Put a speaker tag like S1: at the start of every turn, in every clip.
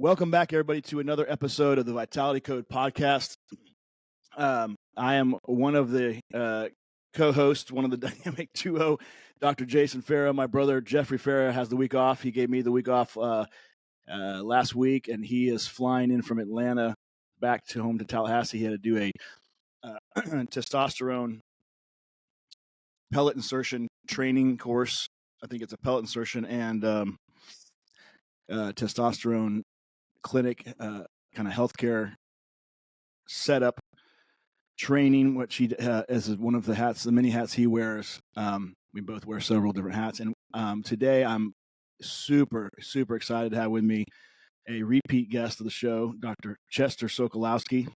S1: Welcome back, everybody, to another episode of the Vitality Code podcast. I am one of the co-hosts, one of the dynamic duo, Dr. Jason Farrah. My brother, Jeffrey Farrah, has the week off. He gave me the week off last week, and he is flying in from Atlanta back to home to Tallahassee. He had to do a testosterone pellet insertion training course. I think it's a pellet insertion and testosterone clinic kind of healthcare setup training, which he as one of the hats, the many hats he wears. We both wear several different hats, and today I'm super excited to have with me a repeat guest of the show, Dr. Chester Sokolowski.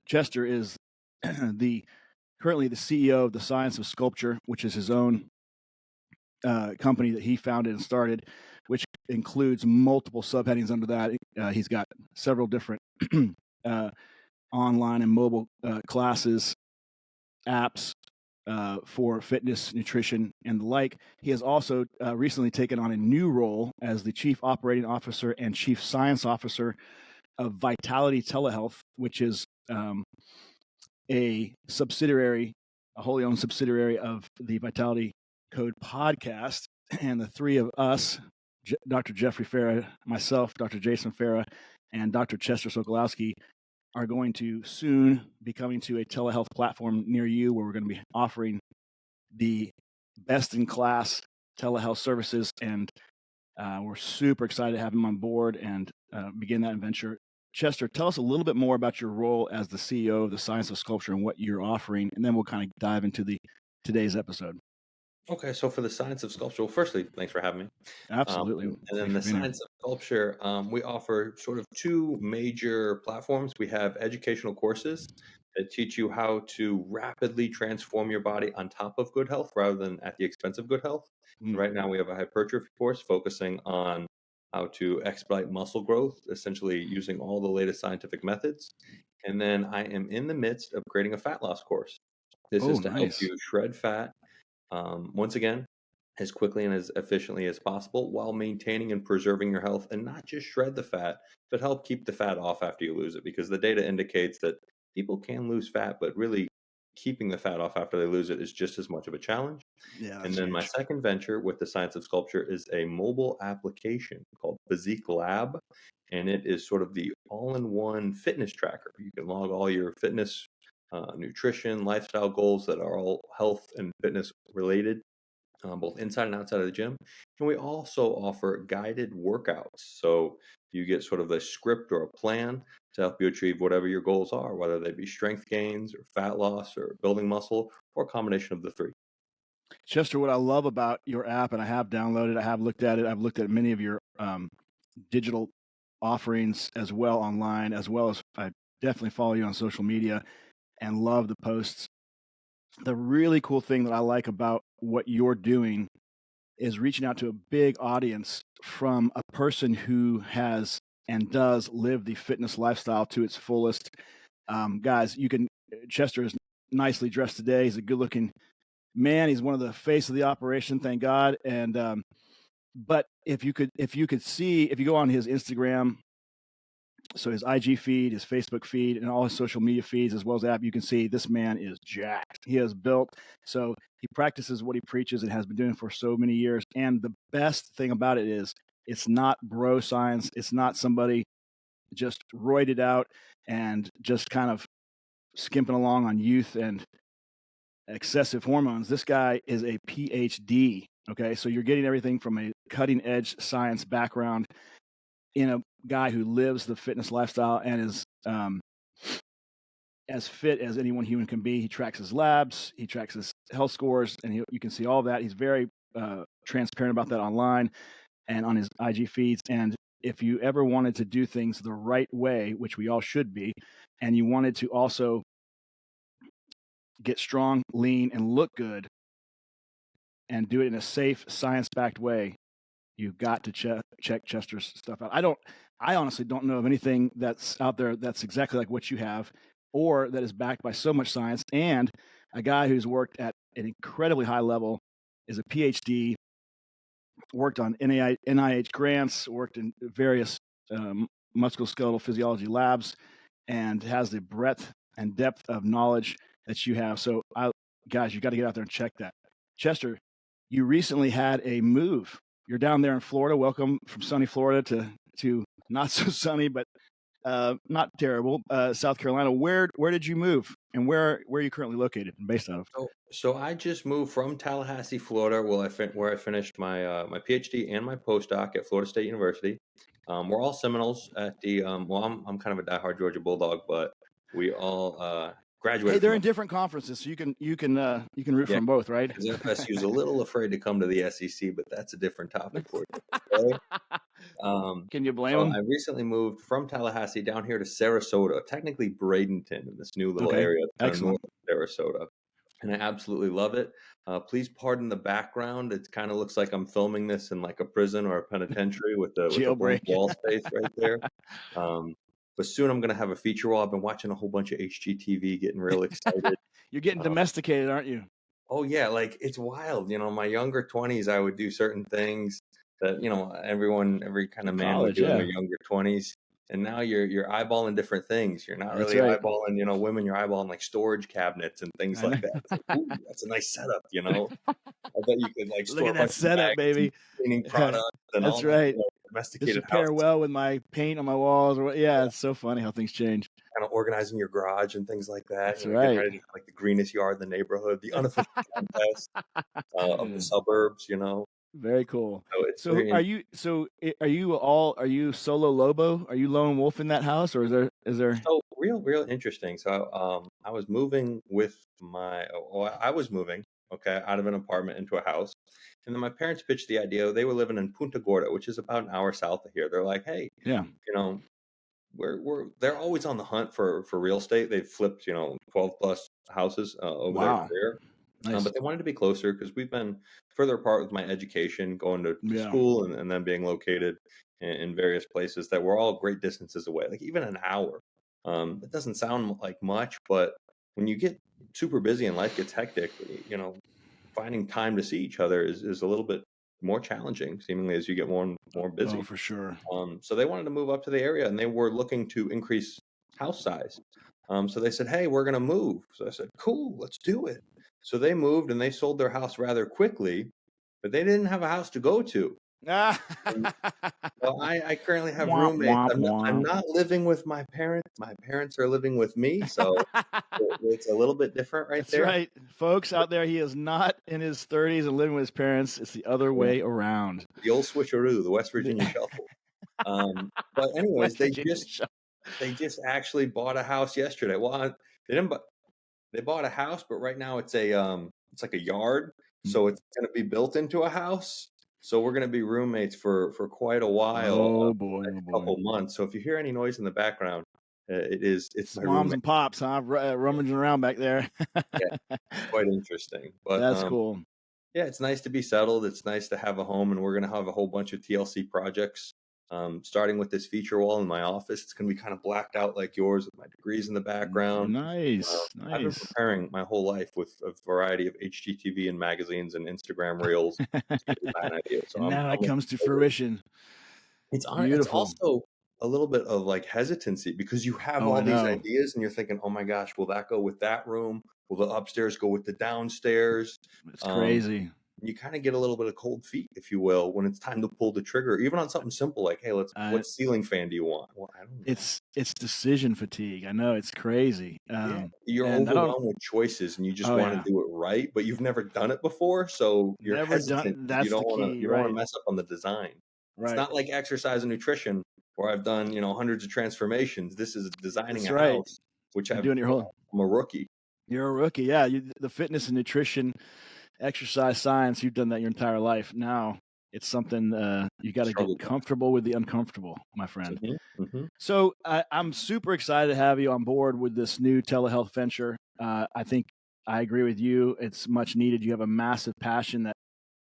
S1: Chester is currently the CEO of the Science of Sculpture, which is his own company that he founded and started, which includes multiple subheadings under that. He's got several different online and mobile classes, apps for fitness, nutrition, and the like. He has also recently taken on a new role as the Chief Operating Officer and Chief Science Officer of VitalityTelehealth, which is a wholly owned subsidiary of the Vitality Code podcast. And the three of us, Dr. Jeffrey Farrah, myself, Dr. Jason Farrah, and Dr. Chester Sokolowski, are going to soon be coming to a telehealth platform near you where we're going to be offering the best-in-class telehealth services. And we're super excited to have him on board and begin that adventure. Chester, tell us a little bit more about your role as the CEO of the Science of Sculpture and what you're offering, and then we'll kind of dive into today's episode.
S2: Okay, so for the Science of Sculpture, well, firstly, thanks for having me.
S1: Absolutely.
S2: And then the Science of Sculpture, we offer sort of two major platforms. We have educational courses that teach you how to rapidly transform your body on top of good health rather than at the expense of good health. Right now, we have a hypertrophy course focusing on how to expedite muscle growth, essentially using all the latest scientific methods. And then I am in the midst of creating a fat loss course. This is to help you shred fat, once again, as quickly and as efficiently as possible while maintaining and preserving your health, and not just shred the fat, but help keep the fat off after you lose it, because the data indicates that people can lose fat, but really keeping the fat off after they lose it is just as much of a challenge.
S1: Yeah,
S2: and then my second venture with the Science of Sculpture is a mobile application called Physique Lab, and it is sort of the all-in-one fitness tracker. You can log all your fitness, nutrition, lifestyle goals that are all health and fitness related, both inside and outside of the gym. And we also offer guided workouts. So you get sort of a script or a plan to help you achieve whatever your goals are, whether they be strength gains or fat loss or building muscle or a combination of the three.
S1: Chester, what I love about your app, and I have downloaded, I have looked at it, I've looked at many of your digital offerings as well online, as well as I definitely follow you on social media and love the posts. The really cool thing that I like about what you're doing is reaching out to a big audience from a person who has and does live the fitness lifestyle to its fullest. Guys, Chester is nicely dressed today. He's a good looking man. He's one of the face of the operation, thank God. And but if you go on his Instagram, so his IG feed, his Facebook feed, and all his social media feeds, as well as the app, you can see this man is jacked. He is built. So he practices what he preaches and has been doing for so many years. And the best thing about it is it's not bro science. It's not somebody just roided out and just kind of skimping along on youth and excessive hormones. This guy is a PhD. Okay. So you're getting everything from a cutting edge science background in a guy who lives the fitness lifestyle and is as fit as anyone human can be. He tracks his labs, he tracks his health scores, and you can see all that. He's very transparent about that online and on his IG feeds. And if you ever wanted to do things the right way, which we all should be, and you wanted to also get strong, lean, and look good, and do it in a safe, science-backed way, you've got to check Chester's stuff out. I honestly don't know of anything that's out there that's exactly like what you have, or that is backed by so much science. And a guy who's worked at an incredibly high level, is a PhD, worked on NIH grants, worked in various musculoskeletal physiology labs and has the breadth and depth of knowledge that you have. So, guys, you got to get out there and check that. Chester, you recently had a move. You're down there in Florida. Welcome from sunny Florida to not so sunny, but not terrible, South Carolina. Where did you move, and where are you currently located and based out of?
S2: So I just moved from Tallahassee, Florida, where I finished my PhD and my postdoc at Florida State University. We're all Seminoles at the well, I'm kind of a diehard Georgia Bulldog, but we all
S1: Hey,
S2: graduated
S1: they're
S2: from
S1: in different conferences, so you can root for them both, right?
S2: because FSU is a little afraid to come to the SEC, but that's a different topic for you. Okay?
S1: Can you blame
S2: So
S1: them?
S2: I recently moved from Tallahassee down here to Sarasota, technically Bradenton, in this new little
S1: Okay,
S2: area kind of north
S1: excellent.
S2: of Sarasota, and I absolutely love it. Please pardon the background; it kind of looks like I'm filming this in like a prison or a penitentiary with the blank
S1: Jailbreak.
S2: wall space right there. Um, but soon I'm going to have a feature wall. I've been watching a whole bunch of HGTV, getting real excited.
S1: You're getting
S2: Um,
S1: domesticated, aren't you?
S2: Oh yeah, like it's wild. My younger 20s, I would do certain things that, every kind of man would
S1: College,
S2: do in
S1: yeah,
S2: their younger 20s. And now you're eyeballing different things. You're not
S1: that's
S2: really
S1: right.
S2: eyeballing, women, you're eyeballing like storage cabinets and things
S1: I know.
S2: like that. It's like, ooh, that's a nice setup. I bet you could like
S1: Look
S2: store
S1: at
S2: a
S1: that
S2: bunch of
S1: setup,
S2: magazines,
S1: baby.
S2: cleaning products and
S1: That's
S2: all that,
S1: right. This
S2: domesticated
S1: would pair
S2: house,
S1: well with my paint on my walls. Or yeah, it's so funny how things change.
S2: kind of organizing your garage and things like that,
S1: That's
S2: getting
S1: right.
S2: ready to have like the greenest yard in the neighborhood, the unofficial contest of the suburbs.
S1: Very cool.
S2: So it's
S1: So
S2: very
S1: are you solo lobo? Are you lone wolf in that house, or is there?
S2: So real interesting. So I was moving with I was moving, okay, out of an apartment into a house, and then my parents pitched the idea. They were living in Punta Gorda, which is about an hour south of here. They're like, hey,
S1: Yeah.
S2: you know, they're always on the hunt for real estate. They've flipped 12 plus houses over their
S1: Wow.
S2: career.
S1: Nice.
S2: But they wanted to be closer because we've been further apart with my education, going to
S1: Yeah.
S2: school, and then being located in various places that were all great distances away, like even an hour. It doesn't sound like much, but when you get super busy and life gets hectic, finding time to see each other is a little bit more challenging, seemingly as you get more and more
S1: Oh,
S2: busy.
S1: for sure.
S2: So they wanted to move up to the area, and they were looking to increase house size. So they said, "Hey, we're going to move." So I said, "Cool, let's do it." So they moved, and they sold their house rather quickly, but they didn't have a house to go to. And, well, I currently have
S1: Womp
S2: roommates.
S1: womp
S2: I'm
S1: womp.
S2: not living with my parents. My parents are living with me, so it's a little bit different right
S1: That's
S2: there.
S1: right, folks out there. He is not in his 30s and living with his parents. It's the other
S2: Yeah,
S1: way around.
S2: the old switcheroo, the West
S1: The
S2: Virginia shuffle. But anyways,
S1: West
S2: they
S1: Virginia
S2: just
S1: show.
S2: they just actually bought a house yesterday. Well, they didn't. They bought a house, but right now it's like a yard, so it's going to be built into a house. So we're going to be roommates for quite a while,
S1: Oh boy, oh
S2: next
S1: boy.
S2: couple months. So if you hear any noise in the background, it's
S1: It's
S2: my
S1: moms
S2: roommate.
S1: and pops, huh? Rummaging around back there.
S2: Yeah, quite interesting. But
S1: That's cool.
S2: yeah, it's nice to be settled. It's nice to have a home, and we're going to have a whole bunch of TLC projects. Starting with this feature wall in my office, it's going to be kind of blacked out like yours with my degrees in the background.
S1: Nice,
S2: I've been
S1: nice.
S2: preparing my whole life with a variety of HGTV and magazines and Instagram reels to get design ideas. So
S1: And now it
S2: I'm
S1: comes to
S2: excited.
S1: fruition.
S2: It's
S1: Beautiful.
S2: also a little bit of like hesitancy because you have
S1: Oh, I
S2: all these
S1: know.
S2: ideas and you're thinking, oh my gosh, will that go with that room? Will the upstairs go with the downstairs?
S1: It's
S2: Um,
S1: crazy.
S2: you kind of get a little bit of cold feet, if you will, when it's time to pull the trigger, even on something simple like, hey,
S1: I
S2: what ceiling fan do you want? Well, I don't know.
S1: it's decision fatigue. I know it's crazy.
S2: Yeah, you're
S1: And I don't.
S2: overwhelmed with choices and you just
S1: Oh
S2: wanna
S1: yeah,
S2: do it right, but you've never done it before, so you're
S1: never
S2: hesitant
S1: done.
S2: because
S1: That's the key,
S2: you don't wanna
S1: right?
S2: mess up on the design. It's
S1: Right.
S2: not like exercise and nutrition where I've done, hundreds of transformations. This is designing
S1: That's
S2: a
S1: right.
S2: house, which
S1: You're doing your whole.
S2: I'm a rookie.
S1: You're a rookie. Yeah, the fitness and nutrition, exercise science. You've done that your entire life. Now it's something you got to get
S2: Struggled with.
S1: comfortable with the uncomfortable, my friend.
S2: Mhm, mhm.
S1: So I'm super excited to have you on board with this new telehealth venture. I think I agree with you. It's much needed. You have a massive passion that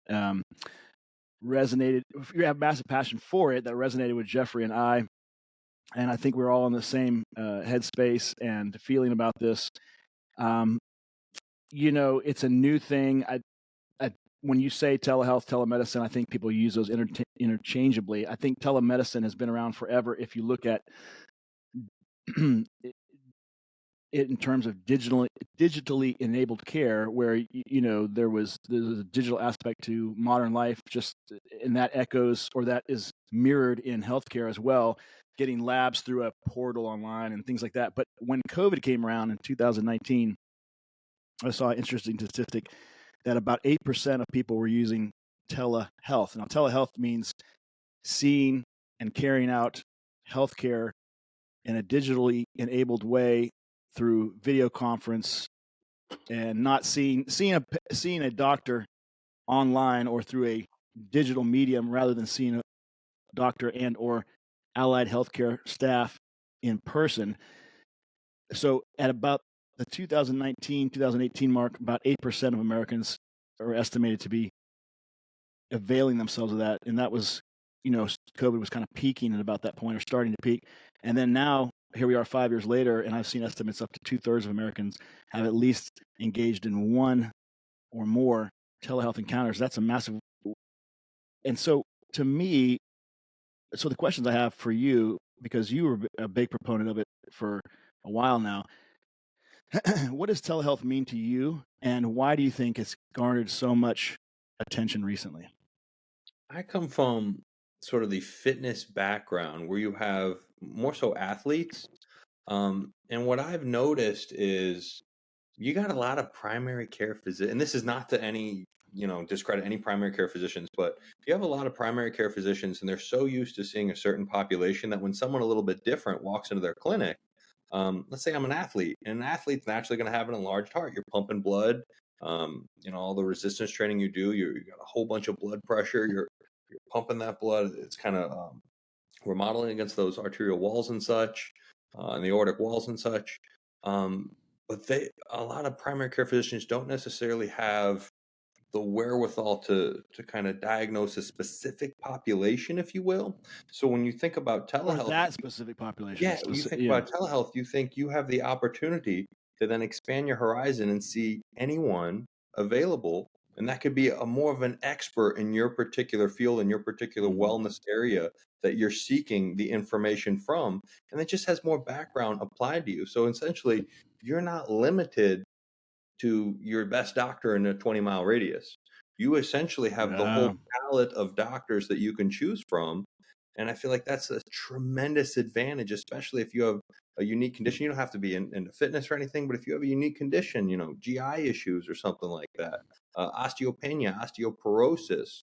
S1: um, resonated. You have massive passion for it that resonated with Jeffrey and I. And I think we're all in the same headspace and feeling about this. Um, it's a new thing. when you say telehealth, telemedicine, I think people use those interchangeably. I think telemedicine has been around forever. If you look at it in terms of digitally enabled care, where there's a digital aspect to modern life, just and that echoes or that is mirrored in healthcare as well, getting labs through a portal online and things like that. But when COVID came around in 2019, I saw an interesting statistic that about 8% of people were using telehealth. Now, telehealth means seeing and carrying out healthcare in a digitally enabled way through video conference, and not seeing a doctor online or through a digital medium, rather than seeing a doctor and or allied healthcare staff in person. So at about the 2019-2018 mark, about 8% of Americans are estimated to be availing themselves of that. And that was, COVID was kind of peaking at about that point, or starting to peak. And then now, here we are 5 years later, and I've seen estimates up to 2/3 of Americans have at least engaged in one or more telehealth encounters. That's a massive. And so to me, the questions I have for you, because you were a big proponent of it for a while now, what does telehealth mean to you, and why do you think it's garnered so much attention recently?
S2: I come from sort of the fitness background where you have more so athletes. And what I've noticed is you got a lot of primary care physicians, and this is not to discredit any primary care physicians, but you have a lot of primary care physicians, and they're so used to seeing a certain population that when someone a little bit different walks into their clinic, let's say I'm an athlete, and an athlete's naturally going to have an enlarged heart. You're pumping blood. All the resistance training you do, you got a whole bunch of blood pressure. You're pumping that blood. It's kind of remodeling against those arterial walls and such, and the aortic walls and such. But a lot of primary care physicians don't necessarily have the wherewithal to kind of diagnose a specific population, if you will. So when you think about
S1: Or
S2: telehealth,
S1: that specific population.
S2: yeah, when you think about telehealth, you think you have the opportunity to then expand your horizon and see anyone available. And that could be a more of an expert in your particular field, in your particular
S1: Mhm.
S2: wellness area that you're seeking the information from. And it just has more background applied to you. So essentially, you're not limited to your best doctor in a 20-mile radius. You essentially have the whole
S1: Yeah.
S2: palette of doctors that you can choose from. And I feel like that's a tremendous advantage, especially if you have a unique condition. You don't have to be into fitness or anything, but if you have a unique condition, GI issues or something like that, osteopenia, osteoporosis,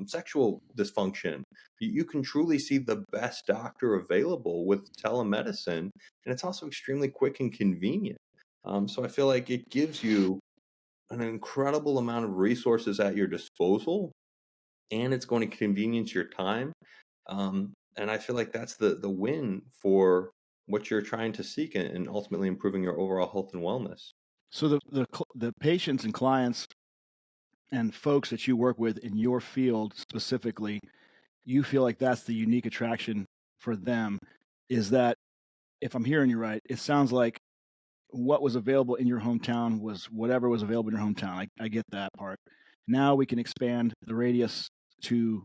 S2: sexual dysfunction, you can truly see the best doctor available with telemedicine. And it's also extremely quick and convenient. So I feel like it gives you an incredible amount of resources at your disposal, and it's going to convenience your time. And I feel like that's the win for what you're trying to seek, and ultimately improving your overall health and wellness.
S1: So the patients and clients and folks that you work with in your field specifically, you feel like that's the unique attraction for them. Is that, if I'm hearing you right, it sounds like what was available in your hometown was whatever was available in your hometown. I get that part. Now we can expand the radius to,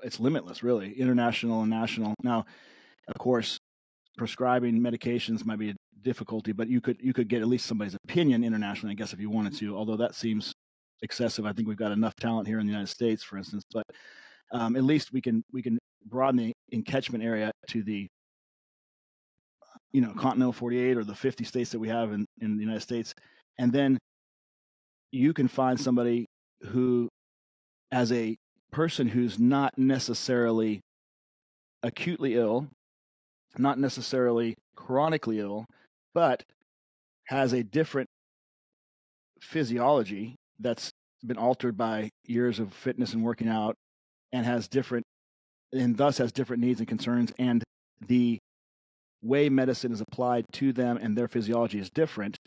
S1: it's limitless, really, international and national. Now, of course, prescribing medications might be a difficulty, but you could get at least somebody's opinion internationally, I guess, if you wanted to. Although that seems excessive. I think we've got enough talent here in the United States, for instance. But at least we can broaden the encatchment area to the continental 48 or the 50 states that we have in the United States, and then you can find somebody who, as a person who's not necessarily acutely ill, not necessarily chronically ill, but has a different physiology that's been altered by years of fitness and working out, and thus has different needs and concerns, and the way medicine is applied to them and their physiology is different.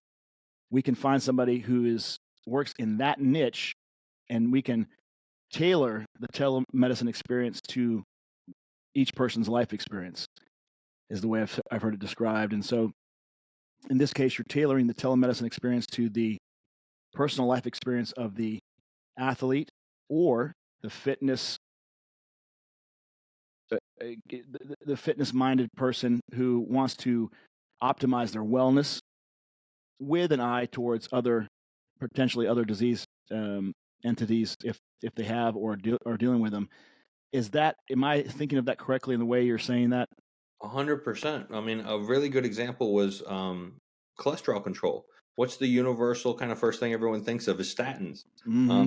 S1: We can find somebody who works in that niche, and we can tailor the telemedicine experience to each person's life experience, is the way I've heard it described. And so in this case, you're tailoring the telemedicine experience to the personal life experience of the athlete or the fitness the fitness-minded person who wants to optimize their wellness with an eye towards potentially other disease entities if they have or are dealing with them. Am I thinking of that correctly in the way you're saying that?
S2: 100%. I mean, a really good example was cholesterol control. What's the universal kind of first thing everyone thinks of is statins.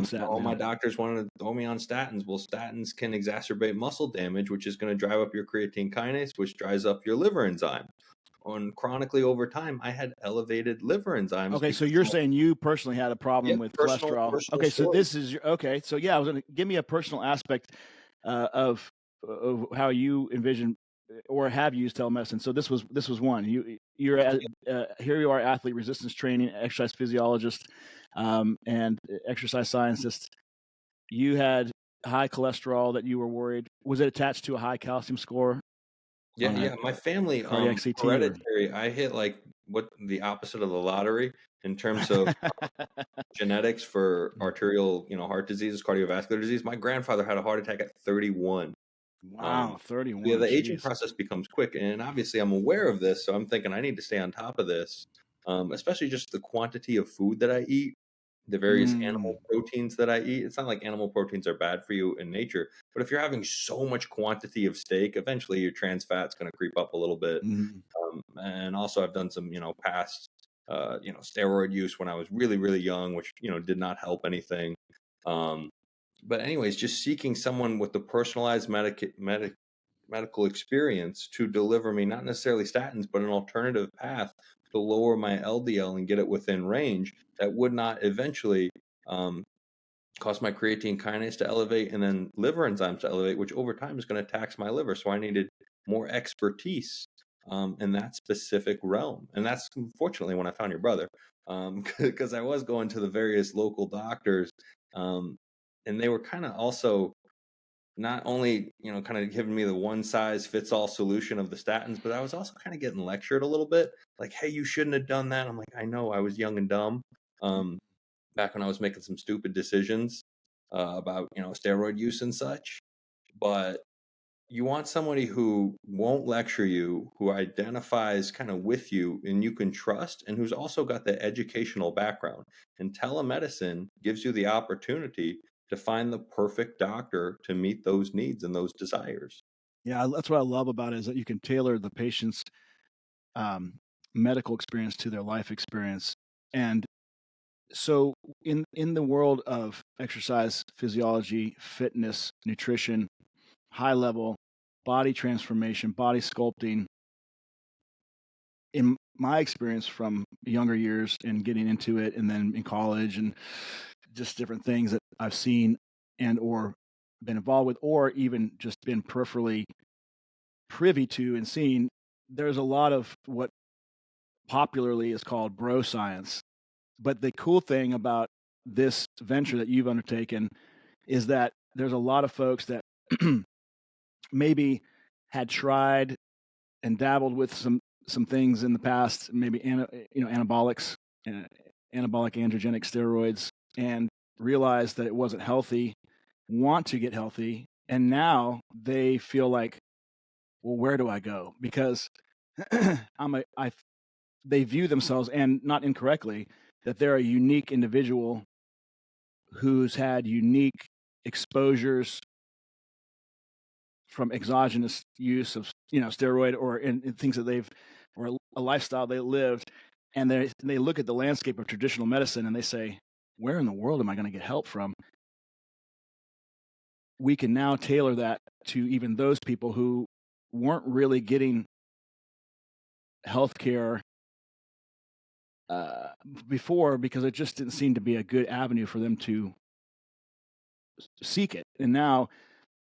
S1: Statin,
S2: All
S1: yeah.
S2: my doctors wanted to throw me on statins. Well, statins can exacerbate muscle damage, which is going to drive up your creatine kinase, which drives up your liver enzyme. On chronically over time, I had elevated liver enzymes
S1: Okay, so
S2: because
S1: you're saying you personally had a problem
S2: yep,
S1: with
S2: personal
S1: cholesterol. Okay, so
S2: story.
S1: this is okay. So yeah, I was going to give me a personal aspect of how you envision or have used telemedicine. So this was one. Here you are, athlete resistance training, exercise physiologist, and exercise scientist. You had high cholesterol that you were worried. Was it attached to a high calcium score
S2: Yeah,
S1: on a
S2: yeah. My family,
S1: cardiac CT or?
S2: hereditary. I hit like what the opposite of the lottery in terms of genetics for arterial, heart diseases, cardiovascular disease. My grandfather had a heart attack at 31.
S1: Wow,
S2: Yeah,
S1: 31.
S2: the aging
S1: Jeez.
S2: process becomes quick, and obviously I'm aware of this, so I'm thinking I need to stay on top of this, especially just the quantity of food that I eat, the various
S1: Mm,
S2: animal proteins that I eat. It's not like animal proteins are bad for you in nature, but if you're having so much quantity of steak, eventually your trans fat's going to creep up a little bit.
S1: mm.
S2: And also I've done some, past, steroid use when I was really, really young, which, did not help anything. Um, but anyways, just seeking someone with the personalized medical experience to deliver me not necessarily statins, but an alternative path to lower my LDL and get it within range that would not eventually um, cause my creatine kinase to elevate and then liver enzymes to elevate, which over time is going to tax my liver. So I needed more expertise in that specific realm. And that's unfortunately when I found your brother, because I was going to the various local doctors, um, and they were kind of also not only kind of giving me the one size fits all solution of the statins, but I was also kind of getting lectured a little bit, like, hey, you shouldn't have done that. I'm like, I know, I was young and dumb, back when I was making some stupid decisions about steroid use and such. But you want somebody who won't lecture you, who identifies kind of with you and you can trust, and who's also got the educational background. And telemedicine gives you the opportunity to find the perfect doctor to meet those needs and those desires.
S1: Yeah, that's what I love about it is that you can tailor the patient's um, medical experience to their life experience. And so, in the world of exercise physiology, fitness, nutrition, high level body transformation, body sculpting, in my experience from younger years and getting into it, and then in college, and just different things that I've seen and or been involved with, or even just been peripherally privy to and seen, there's a lot of what popularly is called bro science. But the cool thing about this venture that you've undertaken is that there's a lot of folks that maybe had tried and dabbled with some things in the past, maybe anabolics, uh, anabolic androgenic steroids, and realized that it wasn't healthy, want to get healthy, and now they feel like, well, where do I go? Because they view themselves, and not incorrectly, that they're a unique individual who's had unique exposures from exogenous use of steroid or in things that they've or a lifestyle they lived, and they look at the landscape of traditional medicine and they say, where in the world am I going to get help from? We can now tailor that to even those people who weren't really getting healthcare before because it just didn't seem to be a good avenue for them to seek it. And now,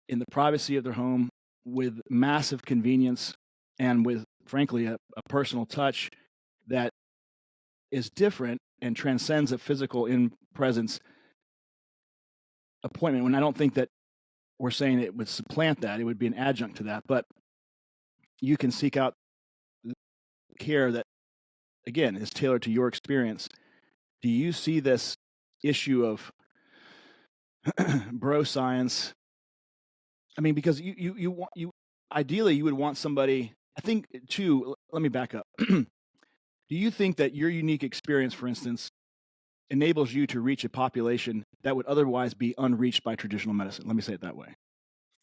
S1: in the privacy of their home, with massive convenience and with, frankly, a personal touch that is different and transcends a physical in presence appointment. When I don't think that we're saying it would supplant that, it would be an adjunct to that. But you can seek out care that, again, is tailored to your experience. Do you see this issue of bro science. I mean, because you want you ideally you would want somebody. I think too. Let me back up. Do you think that your unique experience, for instance, enables you to reach a population that would otherwise be unreached by traditional medicine? Let me say it that way.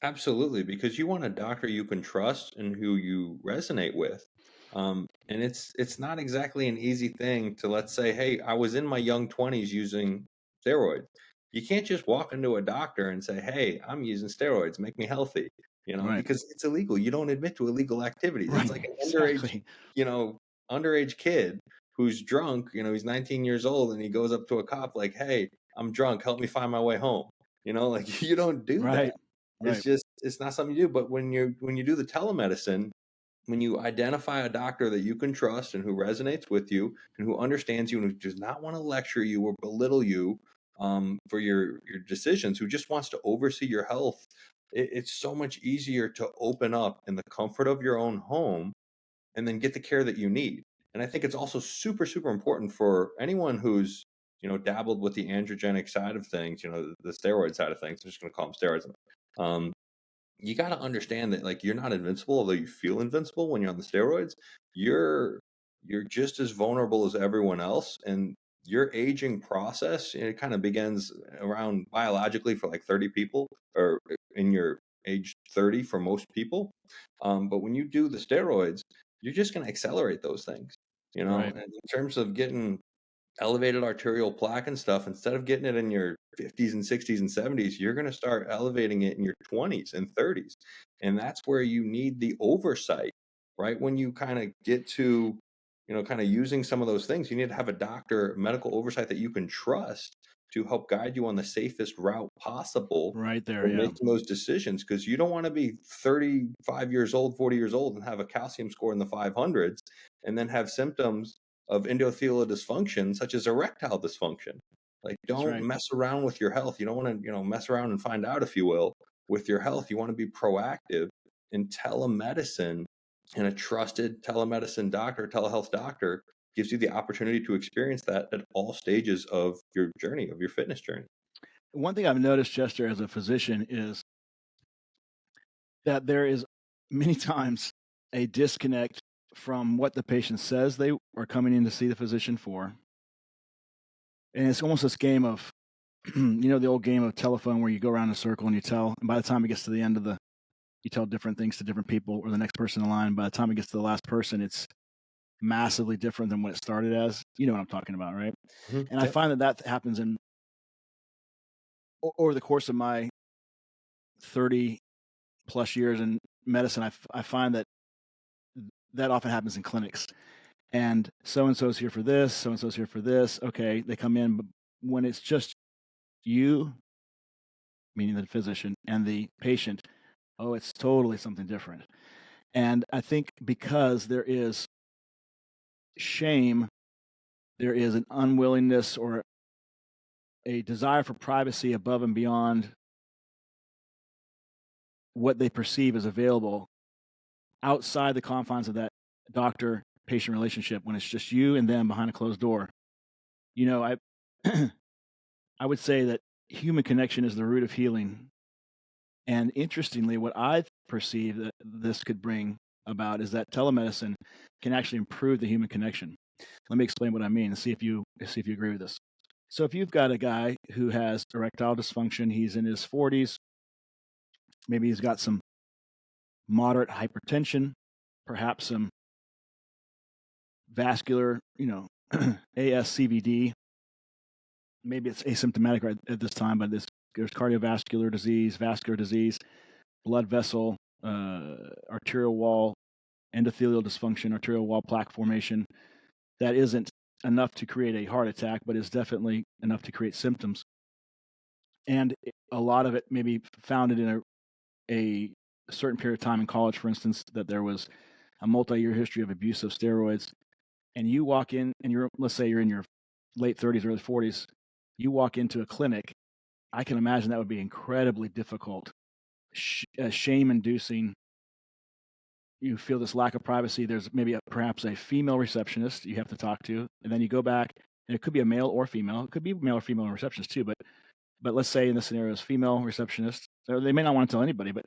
S2: Absolutely, because you want a doctor you can trust and who you resonate with. And it's not exactly an easy thing to, let's say, hey, I was in my young 20s using steroids. You can't just walk into a doctor and say, hey, I'm using steroids, make me healthy,
S1: Right.
S2: because it's illegal. You don't admit to illegal activities. It's
S1: Right.
S2: like an
S1: Exactly.
S2: you know, underage kid who's drunk, he's 19 years old and he goes up to a cop like, hey, I'm drunk, help me find my way home. Like you don't do that.
S1: Right. Right.
S2: It's not something you do. But when you do the telemedicine, when you identify a doctor that you can trust and who resonates with you and who understands you and who does not want to lecture you or belittle you for your decisions, who just wants to oversee your health, it's so much easier to open up in the comfort of your own home and then get the care that you need. And I think it's also super, super important for anyone who's, dabbled with the androgenic side of things, the steroid side of things. I'm just going to call them steroids. Um, you got to understand that like you're not invincible, although you feel invincible when you're on the steroids. You're just as vulnerable as everyone else, and your aging process, it kind of begins around biologically for like 30 people, or in your age 30 for most people. But when you do the steroids, you're just going to accelerate those things.
S1: Right.
S2: And in terms of getting elevated arterial plaque and stuff, instead of getting it in your 50s and 60s and 70s, you're going to start elevating it in your 20s and 30s. And that's where you need the oversight, right? When you kind of get to, kind of using some of those things, you need to have a doctor, medical oversight that you can trust to help guide you on the safest route possible
S1: Right there.
S2: for
S1: Yeah.
S2: making those decisions. Because you don't want to be 35 years old, 40 years old, and have a calcium score in the 500s and then have symptoms of endothelial dysfunction, such as erectile dysfunction. Like,
S1: That's
S2: don't
S1: right.
S2: mess around with your health. You don't want to, mess around and find out, if you will, with your health. You want to be proactive. In telemedicine, and a trusted telemedicine doctor, telehealth doctor, gives you the opportunity to experience that at all stages of your journey, of your fitness journey.
S1: One thing I've noticed, Chester, as a physician, is that there is many times a disconnect from what the patient says they are coming in to see the physician for. And it's almost this game of, the old game of telephone where you go around in a circle and you tell, and by the time it gets to the end of you tell different things to different people or the next person in line. By the time it gets to the last person, it's massively different than what it started as. You know what I'm talking about, right? And I
S2: Yep.
S1: find that happens over the course of my 30 plus years in medicine. I find that often happens in clinics. And so-and-so's here for this, so-and-so's here for this. Okay, they come in, but when it's just you, meaning the physician, and the patient, oh, it's totally something different. And I think because there is shame, there is an unwillingness or a desire for privacy above and beyond what they perceive as available outside the confines of that doctor patient relationship when it's just you and them behind a closed door. I I would say that human connection is the root of healing. And interestingly, what I perceive that this could bring about is that telemedicine can actually improve the human connection. Let me explain what I mean and see if you agree with this. So if you've got a guy who has erectile dysfunction, he's in his 40s, maybe he's got some moderate hypertension, perhaps some vascular, ASCVD. Maybe it's asymptomatic right at this time, but there's cardiovascular disease, vascular disease, blood vessel, arterial wall, endothelial dysfunction, arterial wall plaque formation. That isn't enough to create a heart attack, but is definitely enough to create symptoms. And a lot of it may be founded in a certain period of time in college, for instance, that there was a multi-year history of abuse of steroids. And you walk in, and let's say you're in your late 30s, early 40s, you walk into a clinic. I can imagine that would be incredibly difficult, shame-inducing. You feel this lack of privacy. There's maybe perhaps a female receptionist you have to talk to, and then you go back, and it could be a male or female. It could be male or female receptionist too, but but let's say in this scenario is female receptionist, so they may not want to tell anybody, but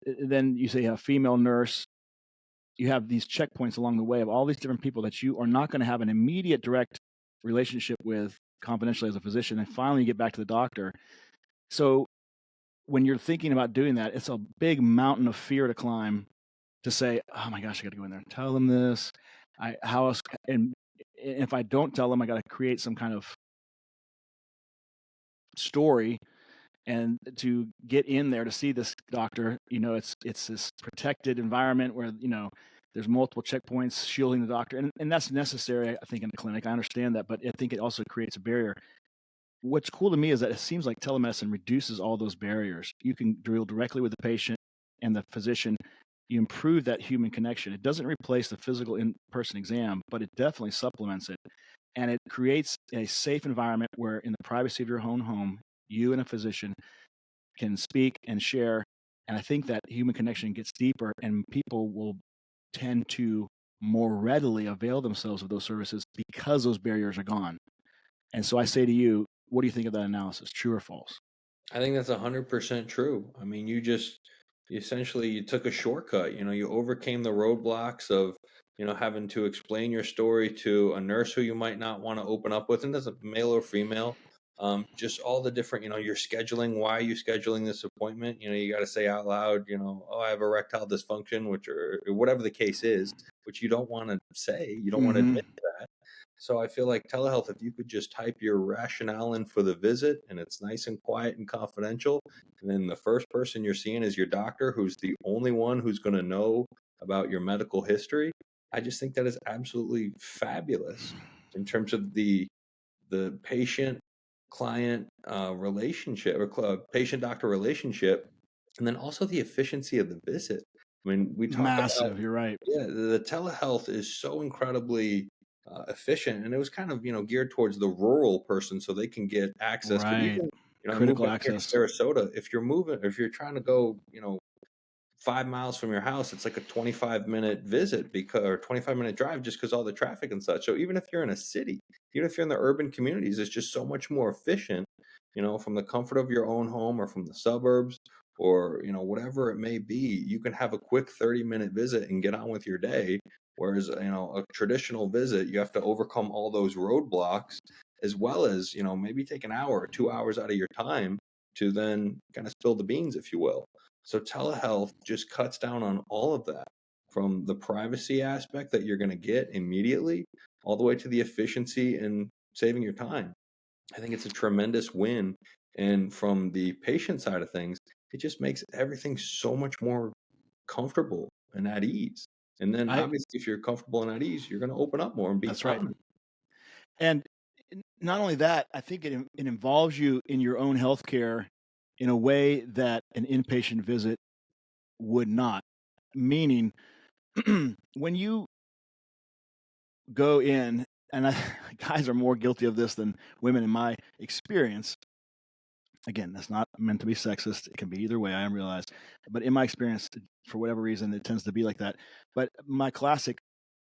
S1: then you say you have a female nurse. You have these checkpoints along the way of all these different people that you are not going to have an immediate direct relationship with confidentially as a physician, and finally you get back to the doctor. So when you're thinking about doing that, it's a big mountain of fear to climb to say, "Oh my gosh, I got to go in there and tell them this. How else?" And if I don't tell them, I got to create some kind of story. And to get in there to see this doctor, it's this protected environment where there's multiple checkpoints shielding the doctor, and that's necessary, I think, in the clinic. I understand that, but I think it also creates a barrier. What's cool to me is that it seems like telemedicine reduces all those barriers. You can deal directly with the patient and the physician. You improve that human connection. It doesn't replace the physical in-person exam, but it definitely supplements it. And it creates a safe environment where, in the privacy of your own home, you and a physician can speak and share. And I think that human connection gets deeper, and people will tend to more readily avail themselves of those services because those barriers are gone. And so I say to you, what do you think of that analysis? True or false?
S2: I think that's 100% true. I mean, you took a shortcut. You overcame the roadblocks of, having to explain your story to a nurse who you might not want to open up with, and as a male or female. Just all the different, you're scheduling. Why are you scheduling this appointment? You got to say out loud, oh, I have erectile dysfunction, or whatever the case is, which you don't want to say. You don't want to admit to that. So I feel like telehealth, if you could just type your rationale in for the visit and it's nice and quiet and confidential, and then the first person you're seeing is your doctor, who's the only one who's going to know about your medical history. I just think that is absolutely fabulous in terms of the patient client relationship, or patient doctor relationship, and then also the efficiency of the visit. I mean, we talk about,
S1: Massive. You're right.
S2: yeah, the telehealth is so incredibly efficient, and it was kind of geared towards the rural person so they can get access. But
S1: Right.
S2: even I moved
S1: Critical
S2: up here to
S1: access.
S2: Sarasota. If you're trying to go 5 miles from your house, it's like a 25-minute visit because or 25-minute drive just because all the traffic and such. So even if you're in a city, even if you're in the urban communities, it's just so much more efficient, from the comfort of your own home or from the suburbs or, whatever it may be. You can have a quick 30-minute visit and get on with your day. Whereas, a traditional visit, you have to overcome all those roadblocks as well as, maybe take an hour or 2 hours out of your time to then kind of spill the beans, if you will. So telehealth just cuts down on all of that, from the privacy aspect that you're going to get immediately all the way to the efficiency and saving your time. I think it's a tremendous win. And from the patient side of things, it just makes everything so much more comfortable and at ease. And then
S1: I
S2: obviously, if you're comfortable and at ease, you're going to open up more and be
S1: That's right.
S2: honest.
S1: And not only that, I think it involves you in your own healthcare in a way that an inpatient visit would not. Meaning, when you go in, and guys are more guilty of this than women in my experience. Again, that's not meant to be sexist. It can be either way, I realize. But in my experience, for whatever reason, it tends to be like that. But my classic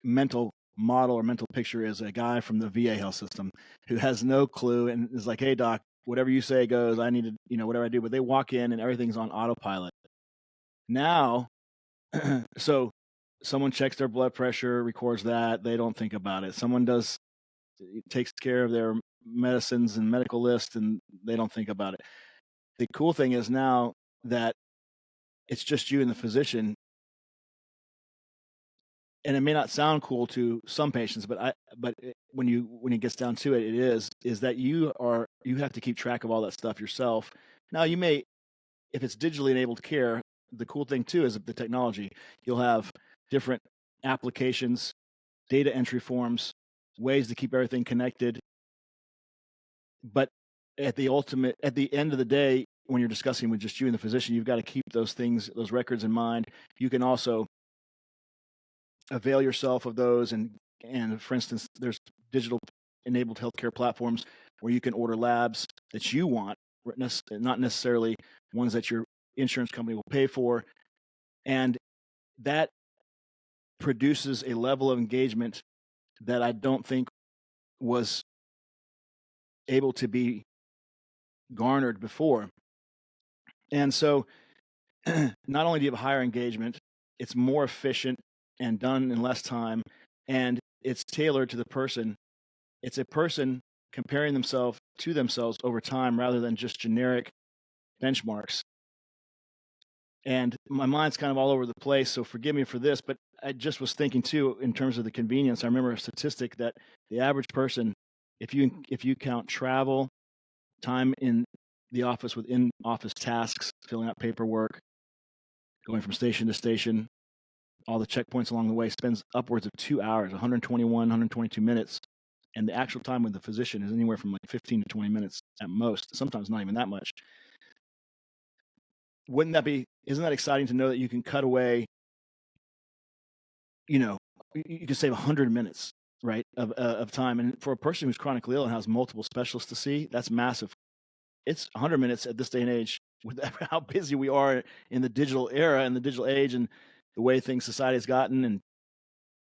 S1: mental model or mental picture is a guy from the VA health system who has no clue and is like, "Hey, doc, whatever you say goes. I need to, whatever I do." But they walk in and everything's on autopilot. Now, so someone checks their blood pressure, records that. They don't think about it. Someone takes care of their medicines and medical list, and they don't think about it. The cool thing is now that it's just you and the physician, and it may not sound cool to some patients, but when it gets down to it, is that you have to keep track of all that stuff yourself. Now you may, if it's digitally enabled care, the cool thing too is the technology. You'll have different applications, data entry forms, ways to keep everything connected. But at the end of the day, when you're discussing with just you and the physician, you've got to keep those records in mind. You can also avail yourself of those, and for instance, there's digital enabled healthcare platforms where you can order labs that you want, not necessarily ones that your insurance company will pay for, and that produces a level of engagement that I don't think was able to be garnered before. And so not only do you have higher engagement, it's more efficient and done in less time, and it's tailored to the person. It's a person comparing themselves to themselves over time rather than just generic benchmarks. And my mind's kind of all over the place, so forgive me for this, but I just was thinking too, in terms of the convenience. I remember a statistic that the average person, if you count travel, time in the office with in-office tasks, filling out paperwork, going from station to station, all the checkpoints along the way, spends upwards of 2 hours, 121, 122 minutes. And the actual time with the physician is anywhere from like 15 to 20 minutes at most, sometimes not even that much. Isn't that exciting to know that you can cut away, you can save 100 minutes, right, of time. And for a person who's chronically ill and has multiple specialists to see, that's massive. It's 100 minutes at this day and age with how busy we are in the digital era and the digital age and the way society has gotten, and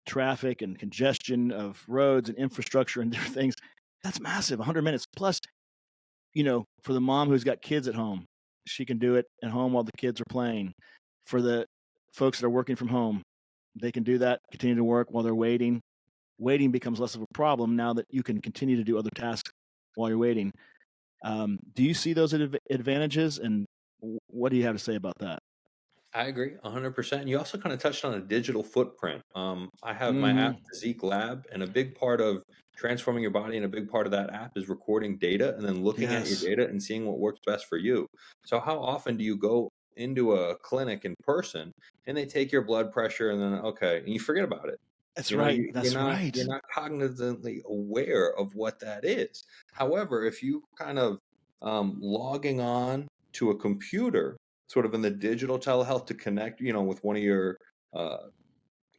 S1: traffic and congestion of roads and infrastructure and different things. That's massive, 100 minutes. Plus, for the mom who's got kids at home, she can do it at home while the kids are playing. For the folks that are working from home, they can do that, continue to work while they're waiting. Waiting becomes less of a problem now that you can continue to do other tasks while you're waiting. Do you see those advantages, and what do you have to say about that?
S2: I agree 100%. You also kind of touched on a digital footprint. I have my app
S1: Mm-hmm.
S2: Physique Lab, and a big part of transforming your body and a big part of that app is recording data and then looking at your
S1: Yes,
S2: data and seeing what works best for you. So how often do you go into a clinic in person and they take your blood pressure and then okay, and you forget about it?
S1: that's
S2: You know,
S1: right.
S2: you're
S1: That's
S2: not
S1: right.
S2: you're not cognizantly aware of what that is. However, if you kind of logging on to a computer sort of in the digital telehealth to connect, with one of your uh,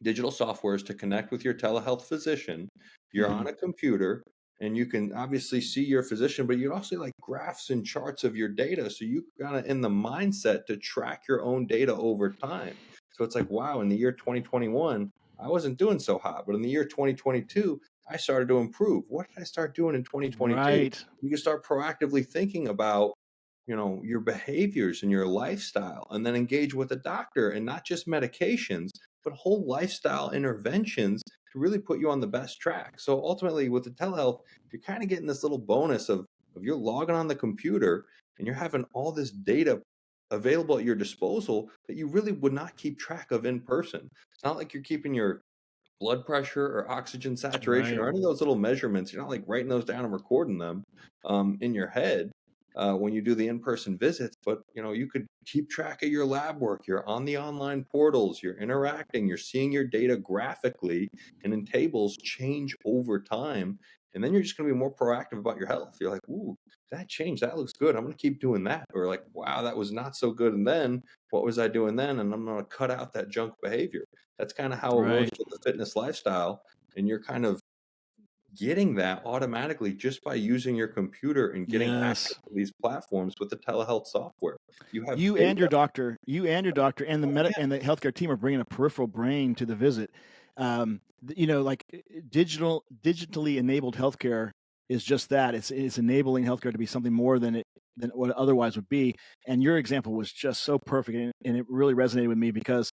S2: digital softwares to connect with your telehealth physician. You're
S1: Mm-hmm.
S2: on a computer and you can obviously see your physician, but you also like graphs and charts of your data. So you kind of in the mindset to track your own data over time. So it's like, wow, in the year 2021, I wasn't doing so hot, but in the year 2022, I started to improve. What did I start doing in 2022?
S1: Right.
S2: You can start proactively thinking about your behaviors and your lifestyle, and then engage with a doctor, and not just medications but whole lifestyle interventions to really put you on the best track. So ultimately with the telehealth, you're kind of getting this little bonus of you're logging on the computer and you're having all this data available at your disposal that you really would not keep track of in person. It's not like you're keeping your blood pressure or oxygen saturation
S1: Right.
S2: or any of those little measurements. You're not like writing those down and recording them in your head when you do the in-person visits, but you could keep track of your lab work. You're on the online portals, you're interacting, you're seeing your data graphically and in tables change over time. And then you're just going to be more proactive about your health. You're like, ooh, that changed. That looks good. I'm going to keep doing that. Or like, wow, that was not so good. And then what was I doing then? And I'm going to cut out that junk behavior. That's kind of how it works
S1: Right.
S2: with the fitness lifestyle. And you're kind of getting that automatically just by using your computer and getting access
S1: Yes.
S2: to these platforms with the telehealth software. You have
S1: You
S2: data.
S1: and your doctor, and the
S2: Oh, yeah.
S1: and the healthcare team are bringing a peripheral brain to the visit. Like digitally enabled healthcare is just that. It's enabling healthcare to be something more than what it otherwise would be. And your example was just so perfect, and it really resonated with me because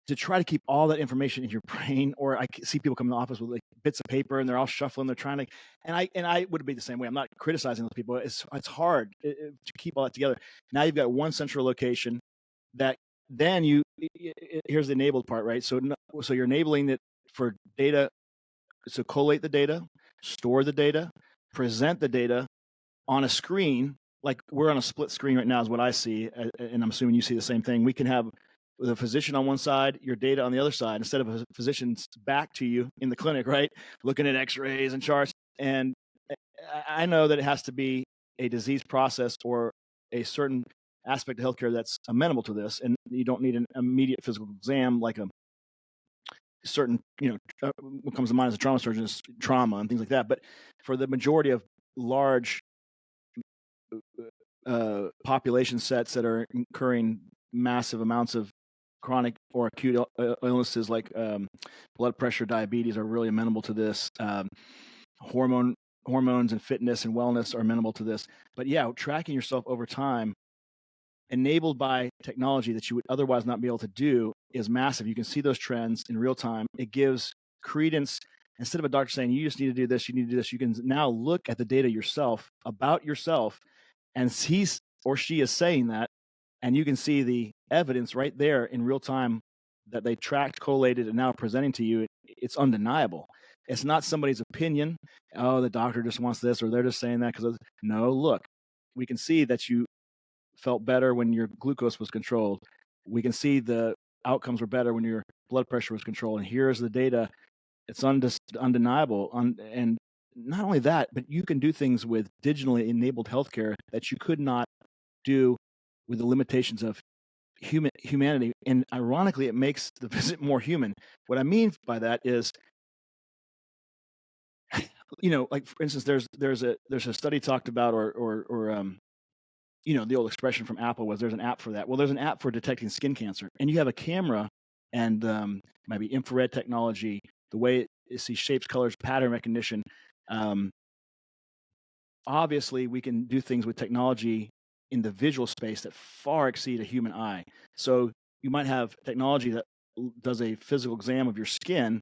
S1: to try to keep all that information in your brain, or I see people come in the office with like bits of paper and they're all shuffling, they're trying to, and I would be the same way. I'm not criticizing those people. It's hard to keep all that together. Now you've got one central location that then here's the enabled part, right? So you're enabling it for data. So collate the data, store the data, present the data on a screen. Like we're on a split screen right now is what I see, and I'm assuming you see the same thing. We can have the physician on one side, your data on the other side, instead of a physician's back to you in the clinic, right? Looking at x-rays and charts. And I know that it has to be a disease process or a certain aspect of healthcare that's amenable to this, and you don't need an immediate physical exam like a certain, what comes to mind as a trauma surgeon is trauma and things like that. But for the majority of large population sets that are incurring massive amounts of chronic or acute illnesses like blood pressure, diabetes are really amenable to this. Hormone hormones and fitness and wellness are amenable to this. But yeah, tracking yourself over time, enabled by technology that you would otherwise not be able to do, is massive. You can see those trends in real time. It gives credence. Instead of a doctor saying, you just need to do this, you need to do this, you can now look at the data yourself about yourself, and he or she is saying that, and you can see the evidence right there in real time that they tracked, collated, and now presenting to you. It's undeniable. It's not somebody's opinion. Oh, the doctor just wants this, or they're just saying that because no. Look, we can see that you felt better when your glucose was controlled. We can see the outcomes were better when your blood pressure was controlled. And here's the data. It's undeniable. And not only that, but you can do things with digitally enabled healthcare that you could not do with the limitations of humanity. And ironically, it makes the visit more human. What I mean by that is, like for instance, there's a study talked about, or the old expression from Apple was there's an app for that. Well, there's an app for detecting skin cancer, and you have a camera and maybe infrared technology, the way it sees shapes, colors, pattern recognition. Obviously, we can do things with technology in the visual space that far exceed a human eye. So you might have technology that does a physical exam of your skin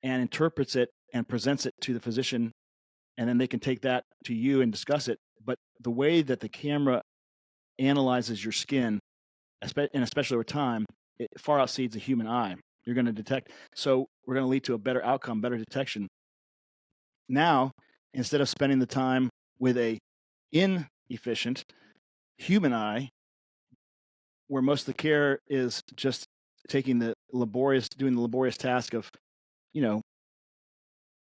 S1: and interprets it and presents it to the physician, and then they can take that to you and discuss it. But the way that the camera analyzes your skin, and especially over time, it far exceeds a human eye. You're going to detect. So we're going to lead to a better outcome, better detection. Now, instead of spending the time with a inefficient human eye, where most of the care is just doing the laborious task of,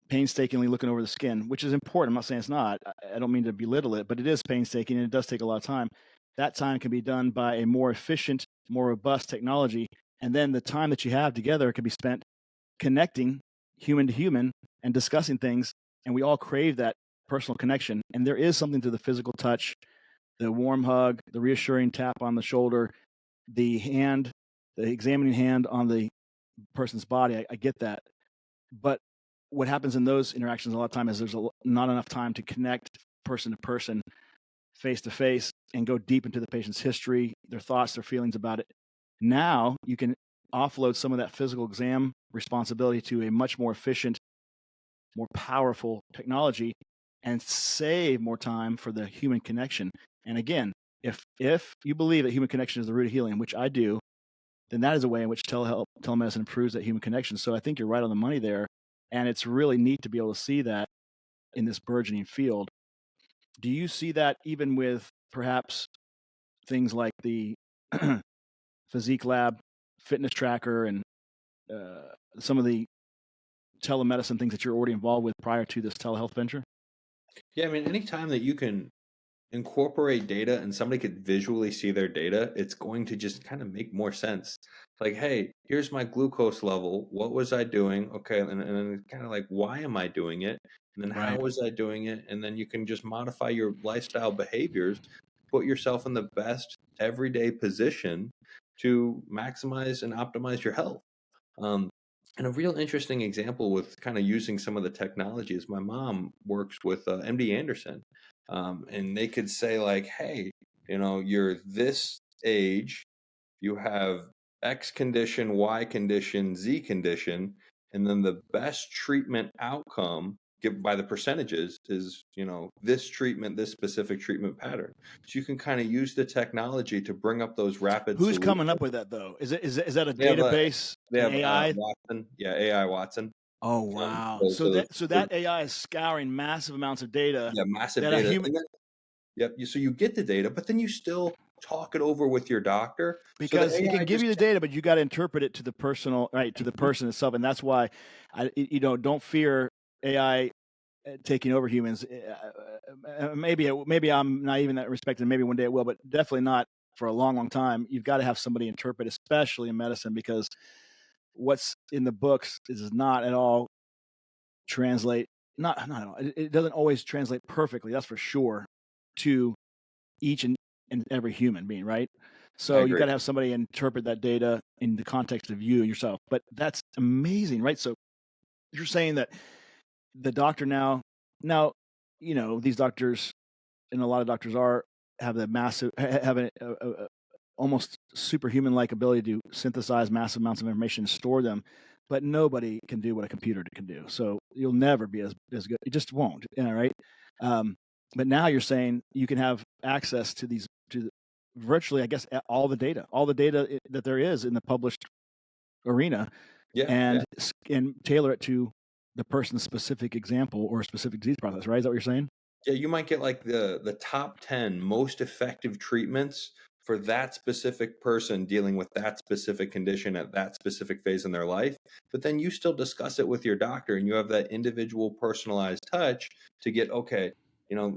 S1: painstakingly looking over the skin, which is important. I'm not saying it's not. I don't mean to belittle it, but it is painstaking and it does take a lot of time. That time can be done by a more efficient, more robust technology. And then the time that you have together can be spent connecting human to human and discussing things. And we all crave that personal connection. And there is something to the physical touch, the warm hug, the reassuring tap on the shoulder, the examining hand on the person's body. I get that. But what happens in those interactions a lot of time is there's not enough time to connect person to person, face to face, and go deep into the patient's history, their thoughts, their feelings about it. Now you can offload some of that physical exam responsibility to a much more efficient, more powerful technology and save more time for the human connection. And again, if you believe that human connection is the root of healing, which I do, then that is a way in which telemedicine improves that human connection. So I think you're right on the money there. And it's really neat to be able to see that in this burgeoning field. Do you see that even with perhaps things like the Physique Lab fitness tracker and some of the telemedicine things that you're already involved with prior to this telehealth venture?
S2: Yeah, I mean, anytime that you can incorporate data and somebody could visually see their data, it's going to just kind of make more sense. Like, hey, here's my glucose level. What was I doing? Okay, and then kind of like, why am I doing it? And then how
S1: Right.
S2: was I doing it? And then you can just modify your lifestyle behaviors, put yourself in the best everyday position to maximize and optimize your health. Um, and a real interesting example with kind of using some of the technology is my mom works with MD Anderson, and they could say like, "Hey, you're this age, you have X condition, Y condition, Z condition, and then the best treatment outcome." Given by the percentages is this treatment, this specific treatment pattern, so you can kind of use the technology to bring up those rapid
S1: Who's
S2: solutions.
S1: coming up with that though? Is that a
S2: They have
S1: database, an AI?
S2: Watson. Yeah, AI Watson.
S1: Oh wow!
S2: So
S1: So
S2: so
S1: that AI is scouring massive amounts of data
S2: yeah, massive
S1: that a
S2: data,
S1: human,
S2: and then yep, so you get the data, but then you still talk it over with your doctor, so the
S1: because it
S2: AI
S1: can give
S2: just
S1: you the data, but you got to interpret it to the to the
S2: mhm,
S1: person itself, and that's why don't fear AI taking over humans. Maybe I'm not even that respected. Maybe one day it will, but definitely not for a long, long time. You've got to have somebody interpret, especially in medicine, because what's in the books is not at all translate. Not at all. It doesn't always translate perfectly. That's for sure to each and every human being, right?
S2: I
S1: So you
S2: agree.
S1: got to have somebody interpret that data in the context of you yourself. But that's amazing, right? So you're saying that the doctor now these doctors, and a lot of doctors have the massive have a almost superhuman like ability to synthesize massive amounts of information and store them, but nobody can do what a computer can do. So you'll never be as good. It just won't. Right. Um, but now you're saying you can have access to virtually, I guess, all the data that there is in the published arena,
S2: Yeah,
S1: and tailor it to the person's specific example or specific disease process. Right? Is that what you're saying?
S2: Yeah, you might get like the top 10 most effective treatments for that specific person dealing with that specific condition at that specific phase in their life. But then you still discuss it with your doctor and you have that individual personalized touch to get, okay,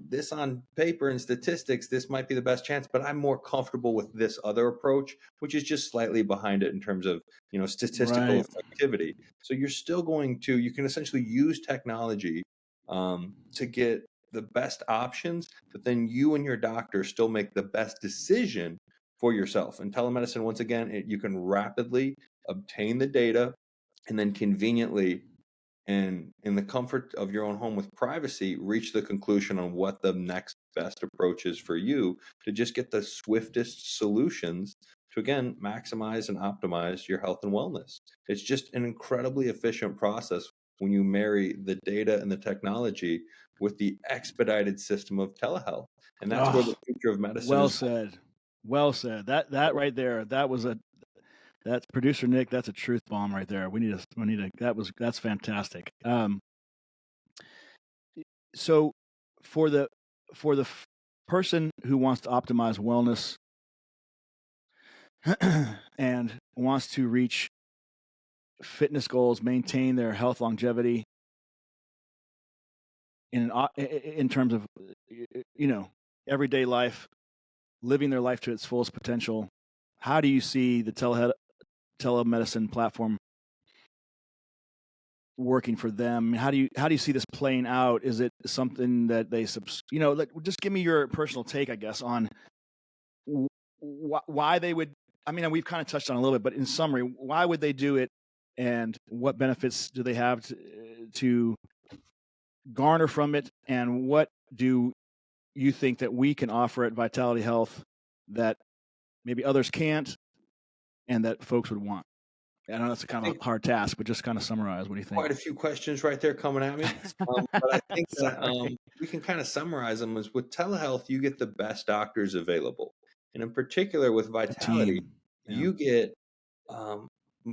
S2: this on paper and statistics, this might be the best chance, but I'm more comfortable with this other approach, which is just slightly behind it in terms of, statistical
S1: Right.
S2: effectivity. So you can essentially use technology to get the best options, but then you and your doctor still make the best decision for yourself. And telemedicine, once again, you can rapidly obtain the data and then conveniently and in the comfort of your own home with privacy, reach the conclusion on what the next best approach is for you to just get the swiftest solutions to, again, maximize and optimize your health and wellness. It's just an incredibly efficient process when you marry the data and the technology with the expedited system of telehealth. And that's where the future of medicine
S1: Well
S2: is.
S1: said. Well said. That right there. That's producer Nick. That's a truth bomb right there. We need to. That's fantastic. So for the person who wants to optimize wellness and wants to reach fitness goals, maintain their health longevity in terms of everyday life, living their life to its fullest potential, how do you see the telemedicine platform working for them? How do you see this playing out? Is it something that they just give me your personal take, I guess, on why they would. I mean, we've kind of touched on a little bit, but in summary, why would they do it, and what benefits do they have to garner from it, and what do you think that we can offer at Vitality Health that maybe others can't, and that folks would want? I know that's a kind of a hard task, but just kind of summarize. What do you think?
S2: Quite a few questions right there coming at me. But I think that we can kind of summarize them as with telehealth, you get the best doctors available. And in particular with Vitality, you get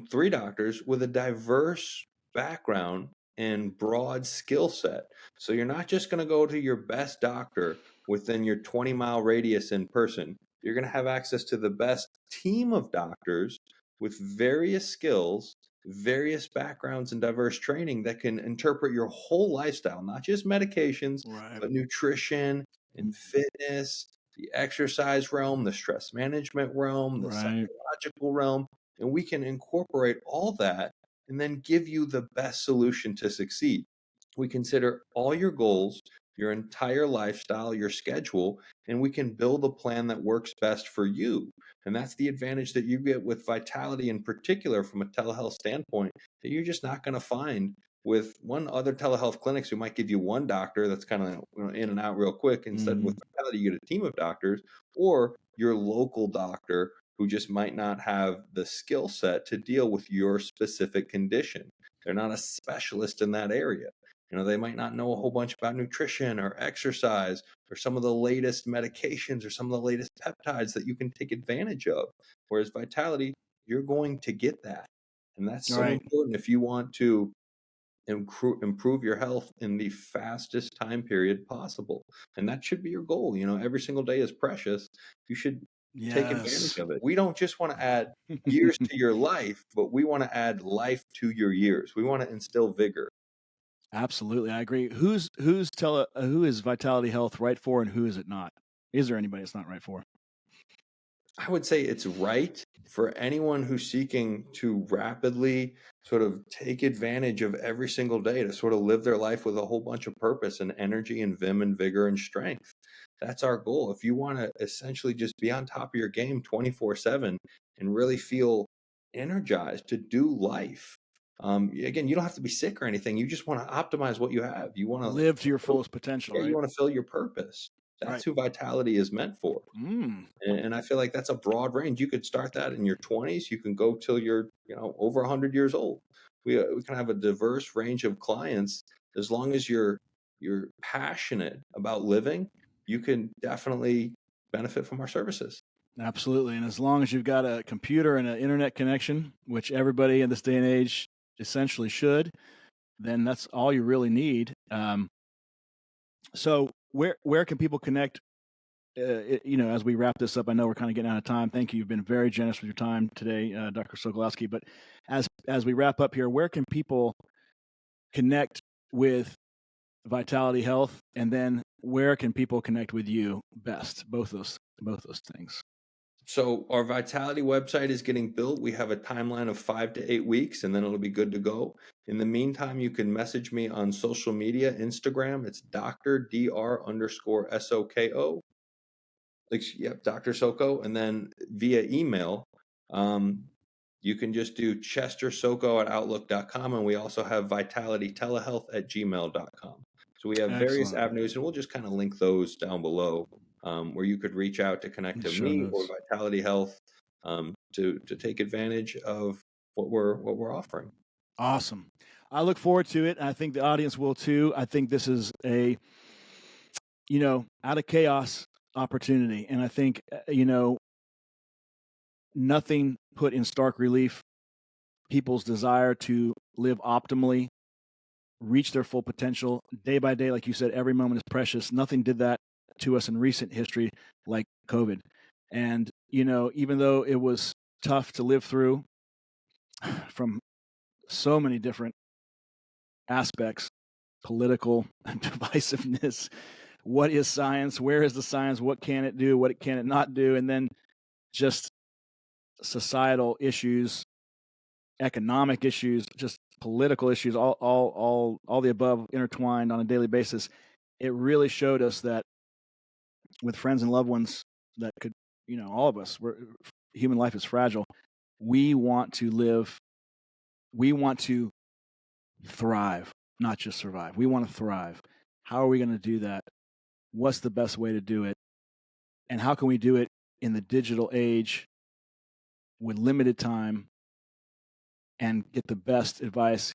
S2: 3 doctors with a diverse background and broad skill set. So you're not just going to go to your best doctor within your 20-mile radius in person. You're going to have access to the best team of doctors with various skills, various backgrounds, and diverse training that can interpret your whole lifestyle, not just medications, but nutrition and fitness, the exercise realm, the stress management realm, the psychological realm. And we can incorporate all that and then give you the best solution to succeed. We consider all your goals, your entire lifestyle, your schedule, and we can build a plan that works best for you. And that's the advantage that you get with Vitality in particular from a telehealth standpoint that you're just not going to find with one other telehealth clinics who might give you one doctor that's kind of in and out real quick. Instead, with Vitality, you get a team of doctors, or your local doctor who just might not have the skill set to deal with your specific condition. They're not a specialist in that area. They might not know a whole bunch about nutrition or exercise or some of the latest medications or some of the latest peptides that you can take advantage of. Whereas Vitality, you're going to get that. And that's so important if you want to improve your health in the fastest time period possible. And that should be your goal. Every single day is precious. You should take advantage of it. We don't just want to add years to your life, but we want to add life to your years. We want to instill vigor.
S1: Absolutely, I agree. Who is Vitality Health right for, and who is it not? Is there anybody it's not right for?
S2: I would say it's right for anyone who's seeking to rapidly sort of take advantage of every single day to sort of live their life with a whole bunch of purpose and energy and vim and vigor and strength. That's our goal. If you want to essentially just be on top of your game 24/7 and really feel energized to do life, Again, you don't have to be sick or anything. You just want to optimize what you have. You want to
S1: Live to your fullest potential,
S2: yeah, you
S1: right?
S2: want to fill your purpose.
S1: Right.
S2: That's who vitality is meant for.
S1: Mm.
S2: And I feel like that's a broad range. You could start that in your 20s. You can go till you're, over 100 years old. We can have a diverse range of clients as long as you're passionate about living. You can definitely benefit from our services.
S1: Absolutely. And as long as you've got a computer and an internet connection, which everybody in this day and age essentially should, then that's all you really need. So where can people connect? As we wrap this up, I know we're kind of getting out of time. Thank you. You've been very generous with your time today, Dr. Sokolowski. But as we wrap up here, where can people connect with Vitality Health, and then where can people connect with you best? Both those things.
S2: So our Vitality website is getting built. We have a timeline of 5 to 8 weeks, and then it'll be good to go. In the meantime, you can message me on social media, Instagram. It's Dr. Yep, Dr. Soko. And then via email, you can just do chestersoko@outlook.com. And we also have vitalitytelehealth@gmail.com. So we have various
S1: Excellent.
S2: avenues, and we'll just kind of link those down below, where you could reach out to connect to
S1: Show
S2: me or
S1: notes.
S2: Vitality Health, to take advantage of what we're offering.
S1: Awesome. I look forward to it. I think the audience will too. I think this is a, out of chaos opportunity. And I think, nothing put in stark relief people's desire to live optimally, reach their full potential day by day. Like you said, every moment is precious. Nothing did that to us in recent history like COVID. And, even though it was tough to live through from so many different aspects, political divisiveness, what is science, where is the science, what can it do, what can it not do, and then just societal issues, economic issues, just political issues, all the above intertwined on a daily basis. It really showed us that with friends and loved ones that could, all of us, human life is fragile. We want to live, we want to thrive, not just survive. We want to thrive. How are we going to do that? What's the best way to do it? And how can we do it in the digital age with limited time and get the best advice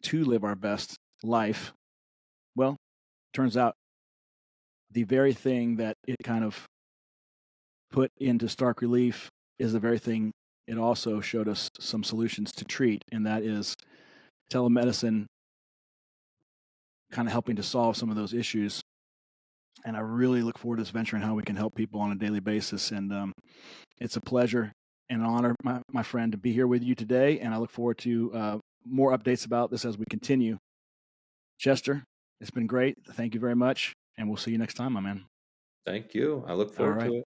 S1: to live our best life? Well, turns out the very thing that it kind of put into stark relief is the very thing it also showed us some solutions to treat, and that is telemedicine kind of helping to solve some of those issues. And I really look forward to this venture and how we can help people on a daily basis. And it's a pleasure and an honor, my friend, to be here with you today. And I look forward to more updates about this as we continue. Chester, it's been great. Thank you very much. And we'll see you next time, my man.
S2: Thank you. I look
S1: All
S2: forward
S1: right.
S2: to it.